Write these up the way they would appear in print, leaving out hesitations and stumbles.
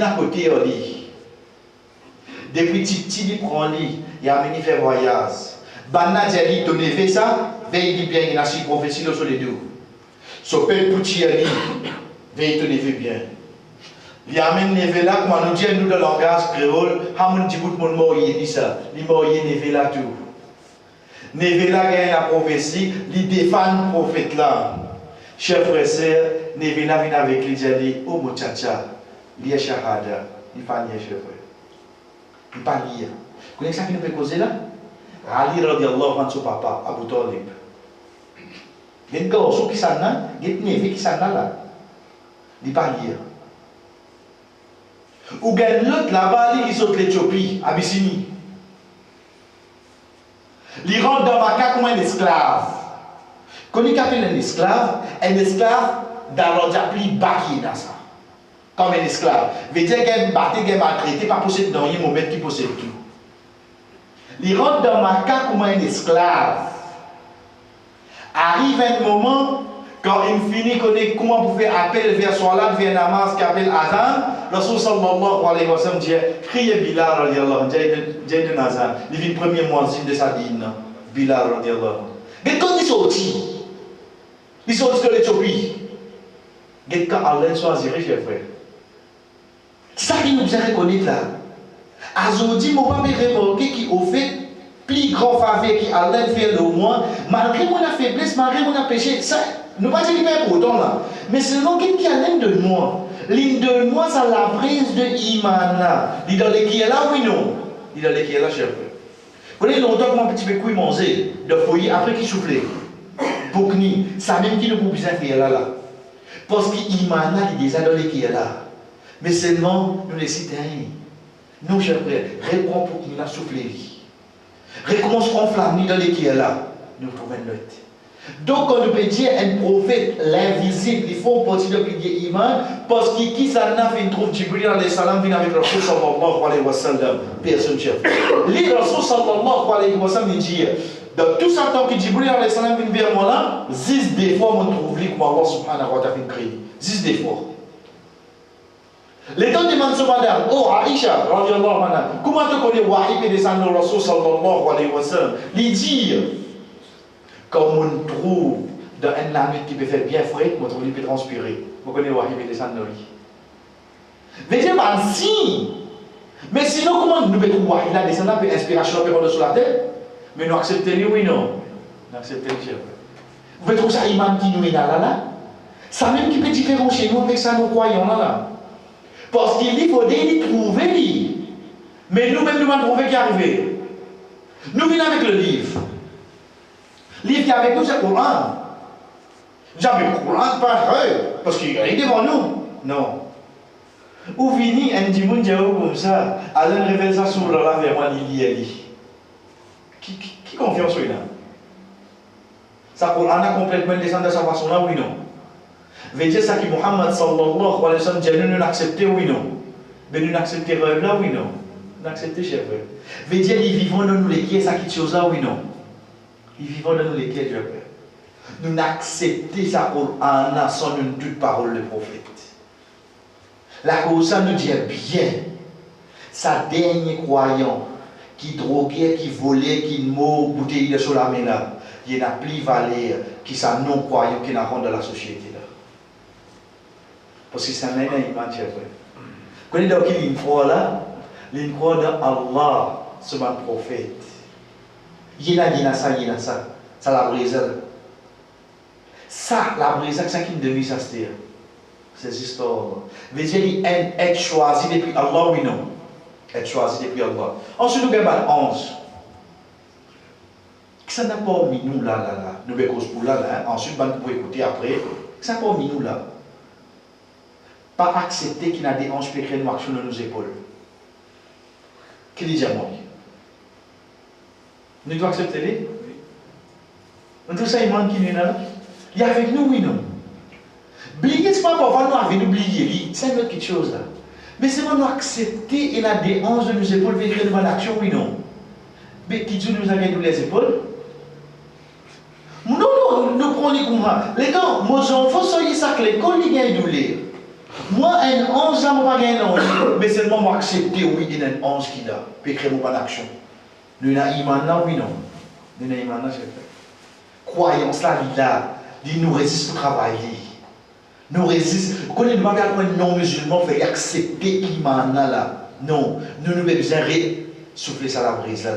mon à côté, on lit. Depuis petit, il prend lit, il a amené faire voyage. Banna dit, ton neveu ça, veille bien, il a si prophétie sur les deux. So père petit ali, veille ton neveu bien. Il amène neveu là, comme on nous dit nous dans le langage créole, hamon dit tout mon mort il dit ça, il mort il neveu là tout. Neveu là gagne la prophétie, il défend le prophète là. Chers frères et sœurs, neveu là vient avec lui dit, oh mon tchatcha, il y a shahada, il pas lié chers frères. Il pas lié. Vous connaissez ça qui nous peut causer là? Ali radiyallahu anhu son papa, Abu Talib. Il y a un garçon qui s'en a, il y a un neveu qui s'en a là. Il pas lié. Ou il y a l'autre là-bas qui saute l'Éthiopie, Abyssinie. Il rentre dans Maca comme un esclave. Quand il appelle un esclave dans l'ordre baki dans ça. Comme un esclave. Veut dire qu'il battu, qu'il maltraité, pas possédé dans un moment qui possède tout. Il rentre dans Maca comme un esclave. Arrive un moment, quand il finit, connaît comment vous faire appel vers Salat, vers Namaz, qui appelle Azan, Rasul sallallahu alayhi wa sallam dit, criez Bilal radiallahu anhu, j'ai de Nazan, il vient le premier muazzin de sa dîne, Bilal radiallahu anhu. Et quand il sortit de l'Éthiopie, et quand Allah choisirait, chers frères. C'est ça qui nous a reconnu là. Azodi, mon papa remarqué qui au fait, plus grand faveur qui Allah fait le moins, malgré mon faiblesse, malgré mon péché, ça, nous ne pas dire qu'il fait pour autant là. Mais c'est le nom qui a l'aime de moi. L'île de moi, c'est la prise de Iman là. Il dans les qui est là, oui, non. Il dans les qui est là, cher frère. Vous voyez, longtemps que mon petit peu couille manger, de foyer, après qu'il soufflait. Pour ni, ça même qui ne peut plus faire là. Parce qu'Iman là, il est déjà dans les qui est là. Mais seulement, nous les citoyens. Nous, cher frère, réponds pour qu'il a soufflé. Recommence enflammé dans les qui est là. Nous trouvons une note. Donc, on peut dire un prophète, l'invisible, il faut partir de prier Iman, parce que qui s'en a fait trouve Jibril alayhi salam vient avec Rasul sallallahu alayhi wa sallam. Personne chef. Les Rasul sallallahu alayhi wa sallam dit, dans tout ce temps que Jibril alayhi salam vient vers moi là, 10 des fois, on trouve lui comme Allah subhanahu wa ta'ala créé. 10 des fois. Les temps demandent ce madame, oh Aïcha, radiallahu anha, comment tu connais Wahib et descendre le Rasul sallallahu alayhi wa sallam? Lui dire, comme on trouve dans un lamette qui peut faire bien frais, on trouve qu'il peut transpirer. Vous connaissez Wahib et descendre le lit. Mais dire, bah si, mais sinon, comment nous pouvons trouver Wahib là, descendre, puis inspiration, puis rendre sur la tête? Mais nous acceptons lui, oui, non. Nous acceptons lui. Vous pouvez trouver ça, imam qui nous est là. Ça même qui peut différencier nous avec ça, nous croyons là. Parce qu'il faut les trouver lui. Mais nous-mêmes, nous allons trouver qui est arrivé. Nous venons avec le livre. Le livre qui est avec nous, c'est le Coran. Jamais le Coran, pas parce qu'il est devant nous. Non. Ou vini un dimanche comme ça, à une révélation de la vers moi, il y a qui confiance oui là? Ça Coran a complètement descendu de sa façon là, oui non? Veut dire ça que Muhammad sallallahu alayhi wa sallam dit nous l'accepter oui non? Mais nous l'accepter rêve là oui non? Nous l'accepter chef frère. Veut dire ils vivons dans nous les qui est ça qui chose là oui non? Ils vivent dans nous les qui est chef frère. Nous n'accepter ça Coran sans une toute parole de prophète. La cause ça nous dit bien sa dernier croyant qui droguait, qui volait, qui mort, bouteille sur la main là, il n'y a plus valeur qui sa non-croyant qui n'a pas dans la société là. Parce que ça n'a pas d'image, chef frère. Vous connaissez donc qu'il y a une croix là? Il y a une croix dans Allah, c'est mon prophète. Il y a ça, il y a ça. Ça la brise. Ça, la brise, c'est ça qui me devient ça, c'est cette histoire. Veut dire être choisi depuis Allah, oui non? Être choisi depuis Allah. Ensuite, nous avons 11. Ça n'a pas mis nous là. Nous avons cause pour là. Ensuite, nous pouvons écouter après. Ça n'a pas mis nous là. Pas accepter qu'il y a des anges pécrés noirs sur nos épaules. Qui dit à moi? Nous devons accepter les? Nous devons ça, il manque qui est là. Il est avec nous, oui non? Oubliez, c'est pas pour nous avec oublier, c'est une autre chose là. Mais c'est pour nous accepter et la des anges de nos épaules venir devant l'action, oui non? Mais qui dit nous avons les épaules? Non, nous prenons les courants. Les gars, nos enfants, soyez ça que l'école, ils gagnent de lire. Moi, un ange, là, moi, pas un ange. Mais seulement, moi, accepter, oui, il y a un ange qui là. Puis, créer mon action. Nous avons iman là, oui, non. Nous avons iman là, c'est fait. Croyance là, il là. Il nous résiste au travail. Nous résiste. Vous connaissez le bagage pour un non-musulman, il faut accepter l'iman là. Non. Nous avons besoin de souffler ça la brise là.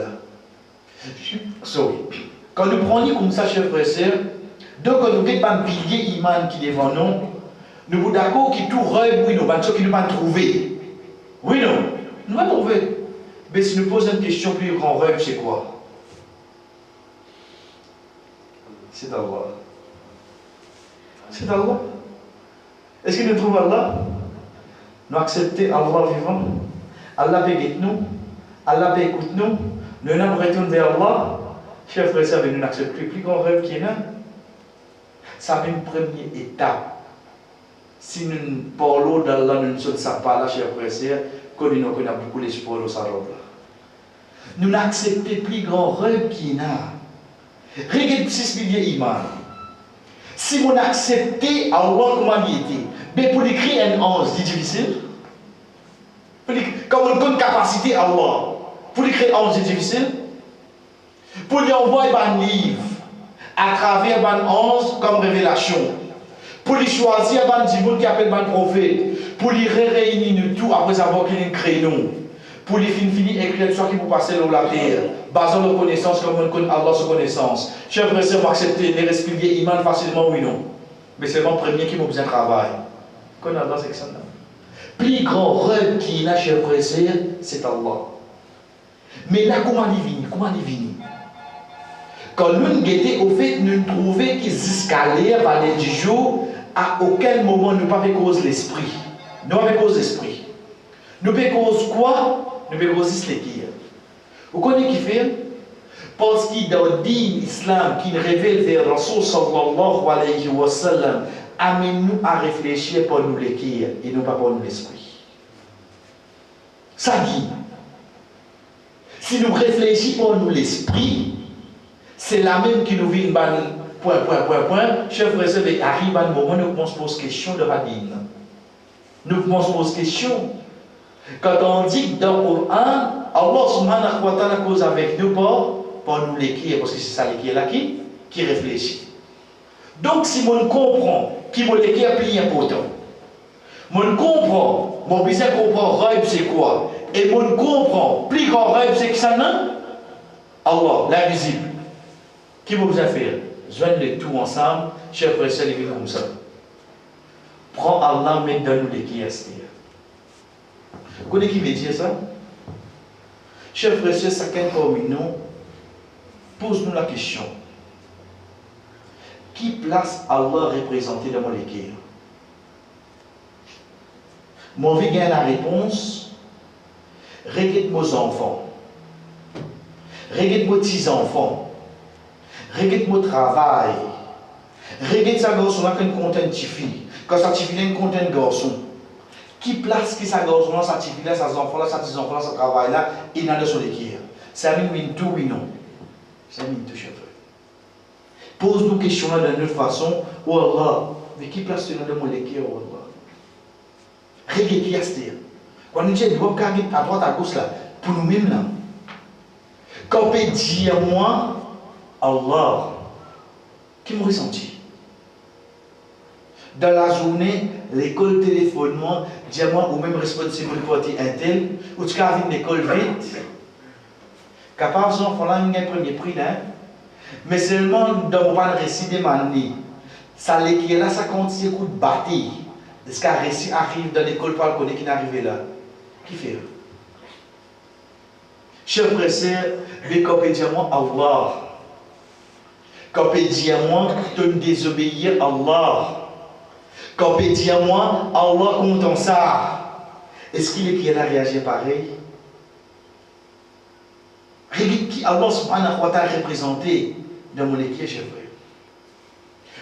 Sorry. Quand nous prenons comme ça, chers frères et sœurs, donc nous n'avons pas un pilier iman qui est devant nous. Nous sommes d'accord qu'il tout rêve, oui, nous, qui nous pas trouvé. Oui, non. Nous pas trouvé. Mais si nous posons une question plus grand rêve, c'est quoi? C'est Allah. C'est Allah. Est-ce que nous trouvons Allah? Nous acceptons Allah vivant. Allah béguette nous. Allah écoute nous. Nous nous retournons vers Allah. Chers frères et sœurs, nous n'acceptons plus grand rêve qui est là. Ça une première étape. Si nous parlons d'Allah, nous ne sommes pas là, chers frères et sœurs, que nous avons beaucoup d'espoir dans sa robe. Nous n'acceptons plus grand rêve qui est là. Regarde 6 milliers iman. Si on acceptait Allah comment il était, mais pour écrire un ange, c'est difficile. Comme on a une capacité à Allah, pour écrire un ange, c'est difficile. Pour lui envoyer un livre à travers un ange comme révélation. Pour lui choisir un dimanche qui appelle un prophète. Pour lui réunir tout après avoir qu'il crée nous. Pour lui finir écrire soit qui vous passer dans la terre. Basant nos connaissances comme on connaît Allah sa connaissance. Chers frères et sœurs, accepter les respirer iman facilement, oui non. Mais c'est le premier qui m'a besoin de travail. Qu'on a dans cette là. Plus grand rêve qui a, chers frères et sœurs, c'est Allah. Mais là, comment il vient? Comment il vient? Quand nous guettions au fait, nous trouvons qu'ils escalaient par les 10 jours, à aucun moment nous n'avons pas cause l'esprit. Nous n'avons pas cause l'esprit. Nous avons cause quoi? Nous avons cause l'esprit. Vous connaissez qui fait? Parce qu'il y a un islam qui révèle vers Rasul sallallahu alayhi wa sallam, amène-nous à réfléchir pour nous l'écrire et non pas pour nous l'esprit. Ça dit, si nous réfléchissons pour nous l'esprit, c'est la même qui nous vient point. Chef frère, il arrive un moment où nous commençons à poser question de Radine. Nous commençons à poser question. Quand on dit que dans le Coran, Allah subhanahu wa ta'ala cause avec nous pour nous l'écrire, parce que c'est ça l'écrire là qui réfléchit. Donc si on comprend qui va l'écrire plus important, on comprend, mon besoin comprend rêve c'est quoi, et on comprend plus grand rêve c'est que ça non? Allah, l'invisible. Qui va vous faire? Joignez les tout ensemble, chers frères et sœurs, les comme ça. Prends Allah, mais donne-nous les qui est. Vous connaissez qui veut dire ça? Chers frères et sœurs, chacun parmi nous, pose-nous la question. Qui place Allah représenté dans mon équerre? Mon vie gagne la réponse. Regarde mes enfants. Regarde mes petits-enfants. Regarde mon travail. Regarde sa garçon là qui est content de fille. Quand sa fille est content de garçon. Qui place qui sa garçon là, sa fille là, ses enfants là, ses petits-enfants là, son travail là, il a de son équerre. C'est un mine tout, oui non. C'est un mine tout, chef. Pose-nous question là d'une autre façon. Oh Allah, mais qui place tu dans mon équerre, oh Allah? Regarde qui est-ce. Quand nous disons, à droite, à gauche là, pour nous-mêmes là. Quand on peut dire moi, Allah, qui me ressentit? Dans la journée, l'école téléphonement, dis-moi, ou même responsable pour un tel, ou tu as une école vite. Capable, ces enfants-là, ils ont un premier prix là. Mais seulement dans mon récit de m'année, ça l'équipe là, ça compte si coup de bâti. Est-ce qu'un récit arrive dans l'école par le qui n'est arrivé là? Qui fait? Chers frères et sœurs, mais quand on dit à moi, Allah. Quand on dit à moi, de me désobéir à Allah. Quand on dit à moi, Allah content ça. Est-ce qu'il est qui a réagi pareil? Regarde qui Allah subhanahu wa ta'ala représenté dans mon équipe, chers frères.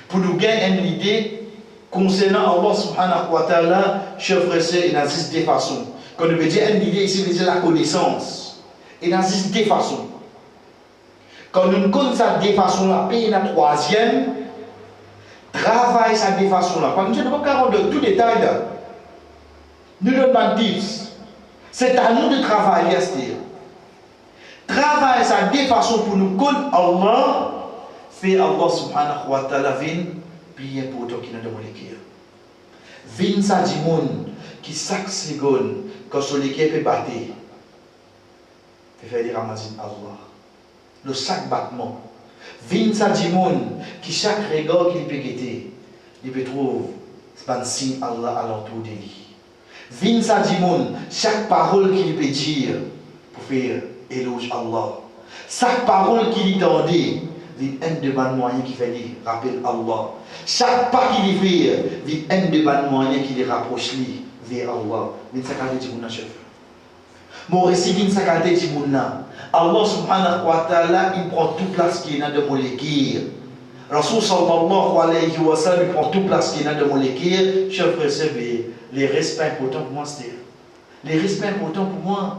Pour nous gagner une idée concernant Allah subhanahu wa ta'ala, chers frères et sœurs, il existe deux façons. Quand on veut dire une idée ici, veut dire la connaissance. Il existe deux façons. Quand nous connaissons ces deux façons-là, payer la troisième, travaille ces deux façons-là. Quand nous ne pouvons pas rendre tout détail là. nous donne un tips. C'est à nous de travailler, c'est-à-dire. Travail, ça des façons pour nous connaître Allah, fait Allah subhanahu wa ta'ala vin, bien pour toi qui n'a de mon équipe. Vin ça dit moun, qui chaque seconde, quand son équipe est battue, fait faire des ramazines Allah. Le chaque battement. Vin ça dit moun, qui chaque regard qu'il peut guetter, il peut trouver, c'est un signe Allah alentour de lui. Vin ça dit moun, chaque parole qu'il peut dire, pour faire éloge Allah. Chaque parole qu'il entendait, il y a un de bons moyens qui fait dire, rappelle Allah. Chaque pas qu'il fait, il y a un de bons moyens qui les rapproche vers Allah. Il s'agit de chef. Mon récit, il s'agit de Allah subhanahu wa ta'ala, il prend toute place qui est dans mon équire. Rasul sallallahu alayhi wa sallam, il prend toute place qui est dans mon équire. Chef, les respects importants pour moi, c'est les respects importants pour moi.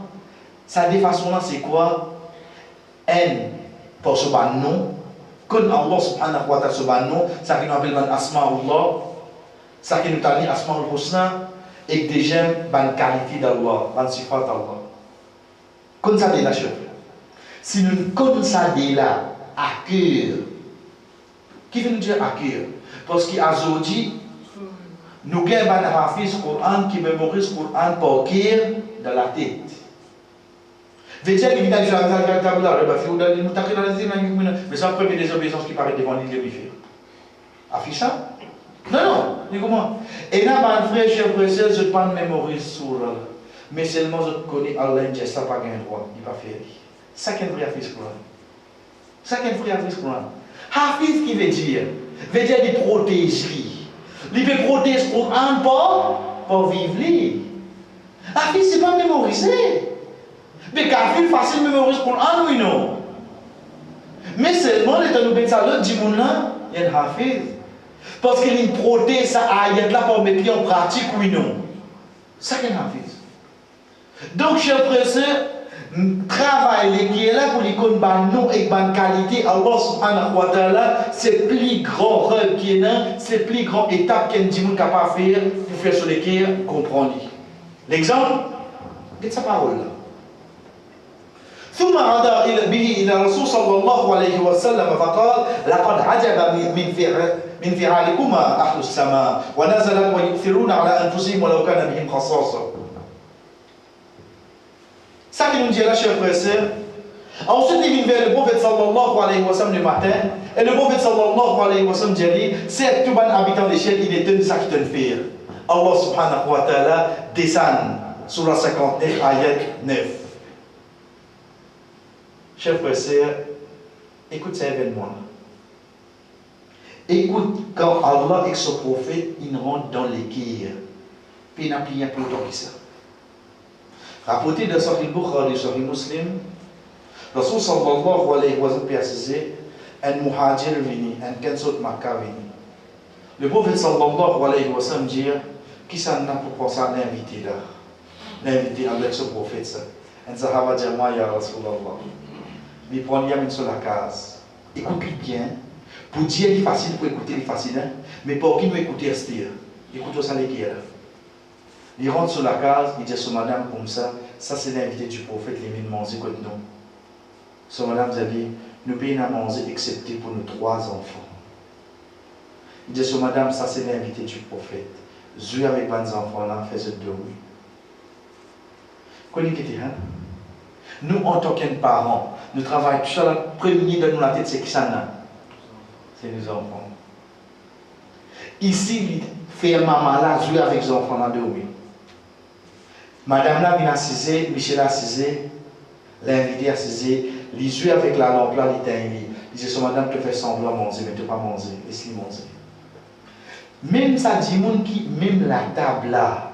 Ça des façons là, c'est quoi? N pour ce nom. Quand Allah subhanahu wa ta'ala ce nom, ça qui nous appelle Asma'ullah, ça qui nous dit Asma'ul Husna, et que déjà, ban qualité d'Allah, ban sifat d'Allah. Quand ça dit là, chef. Si nous connaissons ça dit là, à cœur, qui veut nous dire à cœur? Parce qu'aujourd'hui, nous avons un hafiz Coran qui mémorise le Coran par cœur dans la tête. Mais ça, c'est la première désobéissance qui paraît devant l'île de Bifir. Affiche ça? Non, non, dis comment? Et là, mon frère, cher frère, je ne peux pas mémoriser sur là. Mais seulement je connais Allah, je ne sais pas qu'il droit, il ne pas faire. Ça, c'est un vrai Hafiz Coran. Ça, c'est un vrai Hafiz Coran. Hafiz qui veut dire il protège lui. Il veut protéger le Coran pour vivre lui. Hafiz, ce n'est pas mémoriser. Mais Hafiz, facile de mémoriser le Coran, oui, non. Mais seulement, les temps nous l'autre dit, il y a un Hafiz. Parce qu'il protège ça ayat là pour mettre en pratique, oui, non. Ça, c'est un Hafiz. Donc, chers frères et sœurs, travail qui est là pour les connaître nous et bonne qualité, Allah subhanahu wa ta'ala, c'est plus grand rêve qui est là, c'est plus grand étape qu'un dimanche capable de faire pour faire sur lesquels comprendre. L'exemple, c'est sa parole là. ثم عاد به إلى الرسول صلى الله عليه وسلم فقال لقد عجب من فعالكما أهل السماء ونزلت ويؤثرون على أنفسهم ولو كان بهم خصاصة. Ça qui nous dit là, chers frères et sœurs. Ensuite, il vient vers le prophète sallallahu alayhi wa sallam le matin. Et le prophète sallallahu alayhi wa sallam dit, c'est tout bon habitant de l'échelle, il est tenu ça qui te fait. Allah subhanahu wa ta'ala descend sur la 59, ayat 9. Chers frères et sœurs, écoute cet événement-là. Écoute quand Allah et son prophète, ils rentrent dans l'équerre. Puis il n'a plus rien pour autant que ça. Rapporté de Sahih Bukhari, Sahih Muslim, Rasul sallallahu alayhi wa sallam précisé, un muhajir vini, un kensot Makkah vini. Le prophète sallallahu alayhi wa sallam dit, qui s'en a pour penser à l'inviter là? L'inviter avec ce prophète ça. Un sahaba dit, moi ya Rasulallah. Mais prends Yamin sur la case. Écoute-lui bien. Pour dire il est facile, pour écouter il est facile, hein? Mais pour qui nous écouter, écoute ça les guerres. Il rentre sur la case, il dit à son madame comme ça c'est l'invité du prophète, il vient manger comme nous. Son madame dit, nous payons à manger excepté pour nos 3 enfants. Il dit à son madame, ça c'est l'invité du prophète. Jouer avec les enfants là, faisait dormir. Connaissez-vous, hein? Nous, en tant que parents, nous travaillons tout ça, le premier de nous la tête, c'est qui ça? C'est les enfants. Ici, il fait maman là, jouer avec les enfants là, dormir. Madame là vient assiser, Michel a assisé, l'invité a assisé, il joue avec la lampe là, il éteint. Il dit, madame te fait semblant manger, mais tu ne pas manger, laisse-le manger. Même ça dit, même la table là,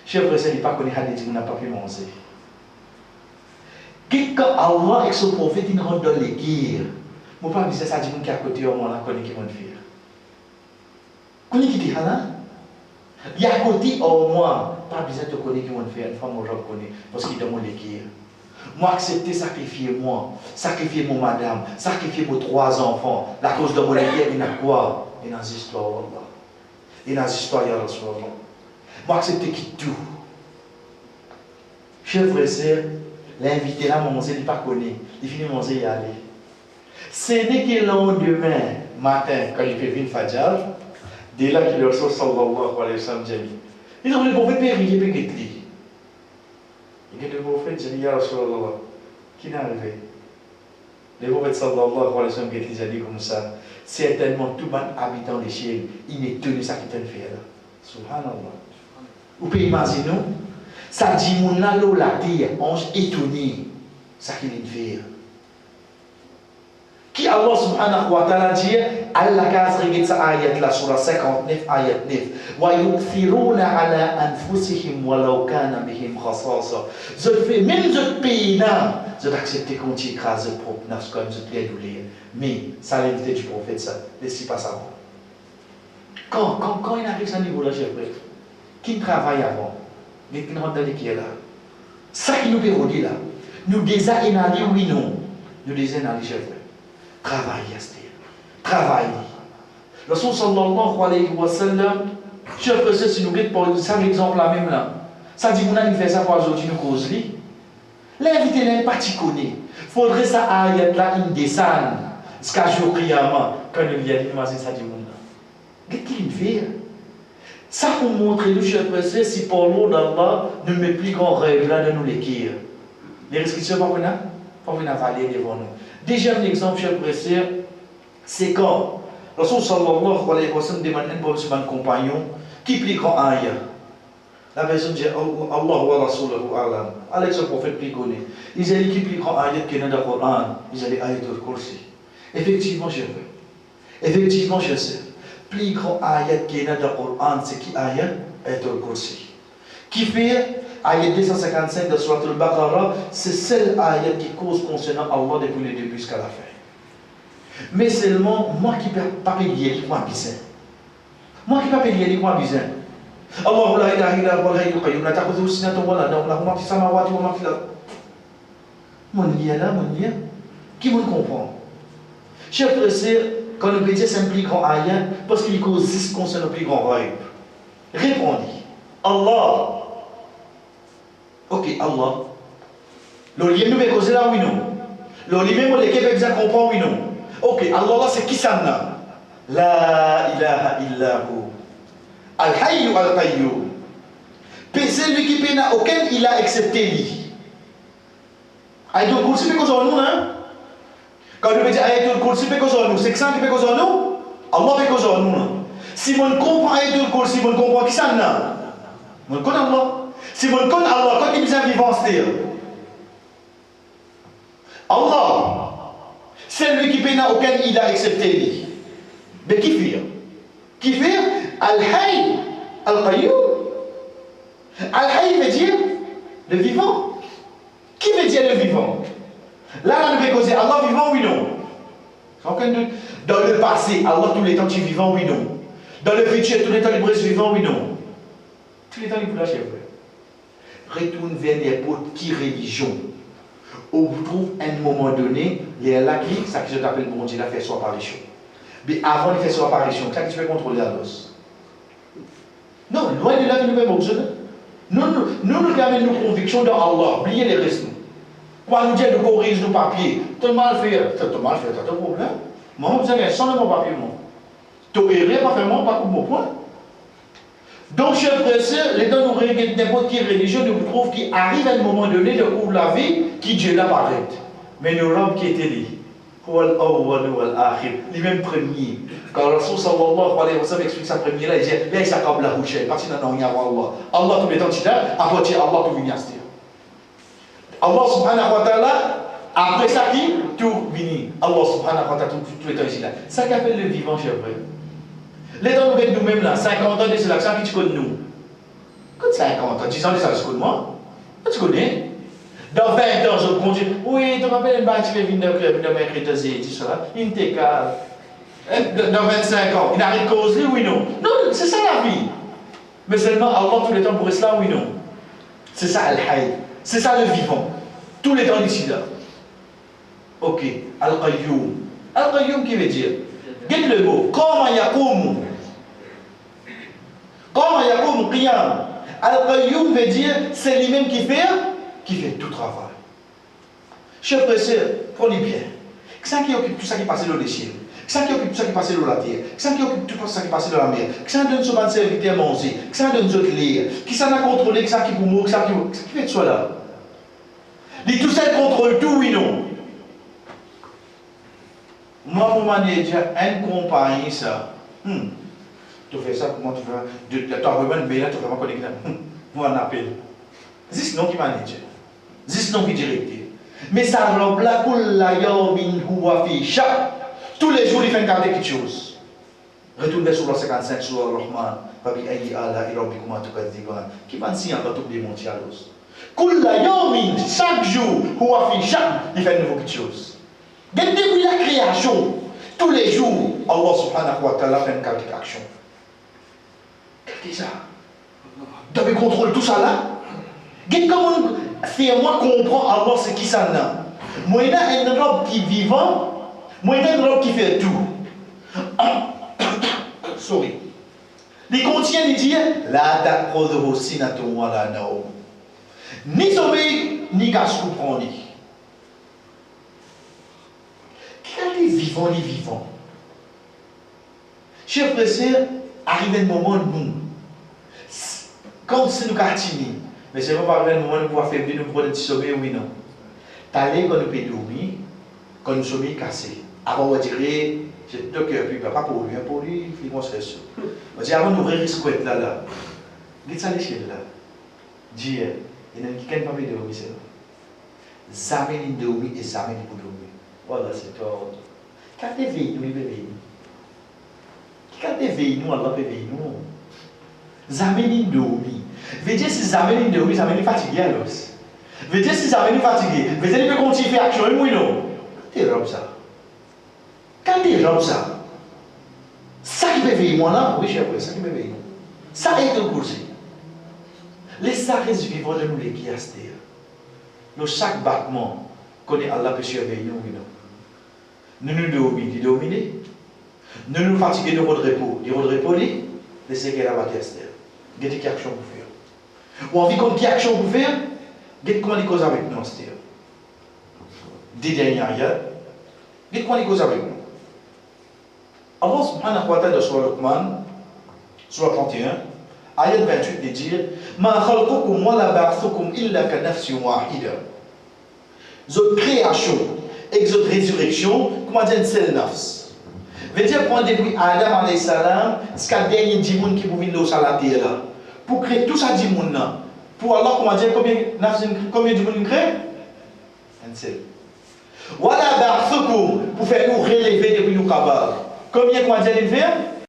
chef frère, il ne pas connaître des gens n'a pas pu manger. Quand Allah avec son prophète, il rentre dans les guerres, je ne peux pas dire ça, dit qui à côté, au moins là, connaît qui vont faire. Connaît qui dit là? Il y a à côté, au moins, pas besoin de te connaître qui vont faire, une fois moi je connais, parce qu'il demande les guerres. Moi, accepter, sacrifier moi, sacrifier mon madame, sacrifier vos 3 enfants, la cause de mon guerre, il y a quoi? Il y a des histoires, Allah. Il y a des histoires, ya Rasulallah. Moi, accepter qui tout. Chers frères et sœurs, l'invité là, manger, il ne pas connaît. Il finit manger et aller. C'est dès que le lendemain matin, quand il fait venir Fajr, dès là qu'il leur sort sallallahu alayhi wa sallam, ils ont dit, bon, faites périr, il peut quitter. Il dit, bon, faites, j'ai dit, ya Rasulallah, qui n'est arrivé? Les prophètes sallallahu alayhi wa sallam, qui dit comme ça, certainement tout le monde habitant des cieux, il n'est tenu ça qui te fait là. Subhanallah. Vous pouvez imaginer, ça dit, mon allo la terre, ange étonné, ça qu'il fait. Qui Allah subhanahu wa ta'ala dit, Allah case regarde sa ayat là sur la 59 ayat 9. Wa yu'thiruna ala anfusihim walau kana bihim khasasa. Je fais même je paye là, je accepte qu'on t'écrase propre nafs comme je te l'ai doulé. Mais ça l'invité du prophète ça, laissez pas ça. Quand il arrive à ce niveau là, j'ai frère, qui travaille avant, mais qui rentre dans qui est là. Ça qui nous pérodit là. Nous déjà inhalé oui non. Nous déjà inhalé j'ai frère. Travaille, Astir. Travaille. Le Rasul sallallahu alayhi wa sallam, je précise si nous guettons pour ça l'exemple là même là. Ça dit, on a fait ça pour aujourd'hui nous cause li. L'invité n'est pas t'y connaît. Faudrait ça ayat là une descende. Ce qu'a jour qiyamah quand il y a dit ça dit mon là. Qu'est-ce qu'il fait? Ça pour montrer nous, je précise si pour l'eau d'Allah ne met plus grand rêve là de nous l'écrire. Les restrictions pas venir avaler devant nous. Deuxième exemple, cher frère, c'est quand le Rasul sallallahu alayhi wa sallam demande un compagnon qui plie grand ayah. La personne dit Allah wa Rasulahu alam. Avec ce prophète qui connaît. Ils ont dit qui plie grand ayat qui est dans le Coran. Ils ont dit ayat al-Kursi. Effectivement, cher frère. Effectivement, cher sœur. Plie grand ayat qui est dans le Coran, c'est qui ayat? Ayat al-Kursi. Qui fait ayat 255 de Surat al-Baqarah, c'est celle ayat qui cause concernant Allah depuis le début jusqu'à la fin. Mais seulement, moi qui ne peux pas payer les quoi bizarre. Moi qui ne peux pas payer les quoi bizarre. Allah la ilaha illa huwa al-hayyul qayyum la ta'khudhuhu sinatun wa la nawm lahu ma fi samawati wa ma fi al-ard. Mon lien là, mon lien. Qui me comprend? Chers frères et sœurs, quand le pédiatre c'est un plus grand ayat, parce qu'il cause 6 concernant le plus grand rêve. Répondez. Allah. Ok, Allah. Le lien nous met causer là, oui, non. Le lien même, les Québécois bien comprennent, oui, non. Ok, Allah, c'est qui ça, là? La ilaha illahu. Al-Hayyu al-Qayyum. C'est lui qui n'a aucun il a accepté lui. Ayatul Kursi, c'est quoi nous, hein? Quand nous disons Ayatul Kursi, c'est quoi nous? C'est que ça qui fait quoi nous? Allah fait quoi nous? Si on comprend Ayatul Kursi, on comprend qui ça, là? On connaît Allah. Si vous connaissez Allah, quand il vient vivant, c'est Allah, c'est lui qui n'a aucun il a accepté lui. Mais qui fait? Qui fait? Al-Hayy, Al-Qayyum. Al-Hayy veut dire le vivant. Qui veut dire le vivant? Là, on veut causer Allah vivant, oui, non. Sans aucun doute. Dans le passé, Allah tous les temps tu es vivant, oui, non. Dans le futur, tous les temps il reste vivant, oui, non. Tous les temps il peut lâcher, frère. Retourne vers n'importe qui religion. Où vous trouvez à un moment donné, il y a là qui, ça que je t'appelle bon Dieu, il a fait son apparition. Mais avant de faire son apparition, ça que tu peux contrôler la dose. Non, loin de là, nous ne pouvons pas. Nous gardons nos convictions dans Allah. Oubliez les restes. Quand nous disons nous corrige nos papiers, tu as mal fait, tu as un problème. Moi, vous avez sans mon papier, moi. Tu as erré, pas faire pas comme mon point. Donc, chers frères et sœurs, les gens nous regardent n'importe quelle religion, nous trouvent qu'il arrive à un moment donné de ouvrir la vie, qui Dieu l'apparaît. Mais nos rabbins qui étaient là, lui-même premier. Quand le Rasul sallallahu alayhi wa sallam explique sa première là, il dit là, il s'accable la bouche, parce qu'il n'a rien à Allah. Allah tout le temps, il a apporté Allah tout venu. Allah subhanahu wa ta'ala, après ça qui tout venu. Allah subhanahu wa ta'ala tout le temps ici là. Ça qu'appelle le vivant, cher frère. Les gens nous regardent nous-mêmes là, 50 ans de cela, ça qui tu connais nous. Quand 50 ans, 10 ans de ça, tu connais moi? Tu connais? Dans 20 ans, je continue. Oui, tu m'appelles un bâti qui vient de m'écrire tout ça. Il te calme. Dans 25 ans, il arrête de causer, oui, non? Non, c'est ça la vie. Mais seulement Allah, tous les temps pour cela, oui, non? C'est ça Al-Hayy. C'est ça le vivant. Tous les temps ici là. Ok. Al-Qayyum. Al-Qayyum qui veut dire? Dites le mot. Qama yakoum. Qama yakoum qiyam. Al-Qayyum veut dire c'est lui-même qui qui fait tout travail. Chers frères et sœurs, prenez bien. C'est qui occupe tout ça qui passe dans les cieux. C'est qui occupe tout ça qui passe dans la terre. C'est qui occupe tout ça qui passe dans la mer. C'est qui donne ce bon serviteur à manger. C'est qui donne ce lire. Qui s'en a contrôlé, qui qui pour mourir, qui fait ça là. Il tout ça contrôle tout, oui non. Moi, mon manager, une compagnie, ça. Tu fais ça, comment tu fais? Tu as vraiment une mail, tu fais ma connecter. Moi, on appelle. C'est ce nom qui manage. C'est ce nom qui directeur. Mais ça robe là, tous les jours, il fait garder quelque chose. Retournez sur le 55, sur le Rahman. Fabi ayi ala irobikuma tukadiban. Qui va si en tout des mondialos. Chaque jour, il fait une nouvelle quelque chose. Depuis la création, tous les jours, Allah subhanahu wa ta'ala fait une quelque action. Qu'est-ce que ça? Vous devez contrôler tout ça là. Comment faire-moi comprendre Allah ce qui ça n'a. Moi, il y a un robe qui est vivant, moi, il y a un robe qui fait tout. Sorry. Il contient, il dit, la ta'khudhuhu sinatun wa la nawm. Ni sommeil, ni casse-cou prendre. Quel est vivant, ni vivant? Chers frères et sœurs, arrive un moment où nous, quand c'est nous cartini, mais c'est pas arrivé un moment où nous pouvons faire bien, nous prendre un petit sommeil, oui, non. T'allais quand nous pouvons dormir, quand nous sommes cassés. Avant, on dirait, j'ai deux cœurs, puis pas pour lui, il faut se faire ça. On dit, avant d'ouvrir le squat là, dites ça l'échelle là. Dis, il y a quelqu'un qui n'a pas dormi, c'est là. Jamais il dormi et jamais il peut dormir. Voilà, c'est toi. Quand tu éveilles, nous, il éveille nous. Quand tu éveilles, nous, Allah éveille nous. Jamais il dormi. Veut dire si jamais il dormi, jamais il est fatigué alors. Veut dire si jamais il est fatigué, veut dire qu'il peut continuer à faire action, oui non. Quand tu es ça. Quand tu es ça. Ça qui peut éveiller moi là, oui, cher frère, ça qui peut éveiller. Ça est un coursier. Les sages vivants de nous les guiastes. Nous, chaque battement, connaît Allah peut surveiller nous, oui non. Nous dormons, il domine. Nous nous fatiguons de votre repos, il repos, laissez qu'elle a la guiaste. Qu'est-ce qu'il y a action pour faire? Ou envie qu'on ait action pour faire? Qu'est-ce qu'on a cause avec nous, c'est-à-dire? Des dernières ayats, qu'est-ce qu'on a cause avec nous? Allah subhanahu wa ta'ala sur Luqman, sur 31, ayat 28, il dit Ma khalqukum wa la ba'thukum illa ka nafsin wahida. Votre création et votre résurrection, comment dire, c'est le nafs. Veut dire, quand depuis Adam alayhi salam, c'est qu'il y a dernier dimoun qui pouvait venir sur la terre là. Pour créer tout ça dimoun là. Pour Allah, comment dire, combien de dimoun crée? Un seul. Voilà ba'thukum, pour faire nous relever depuis nous capables. Combien, comment dire, il fait?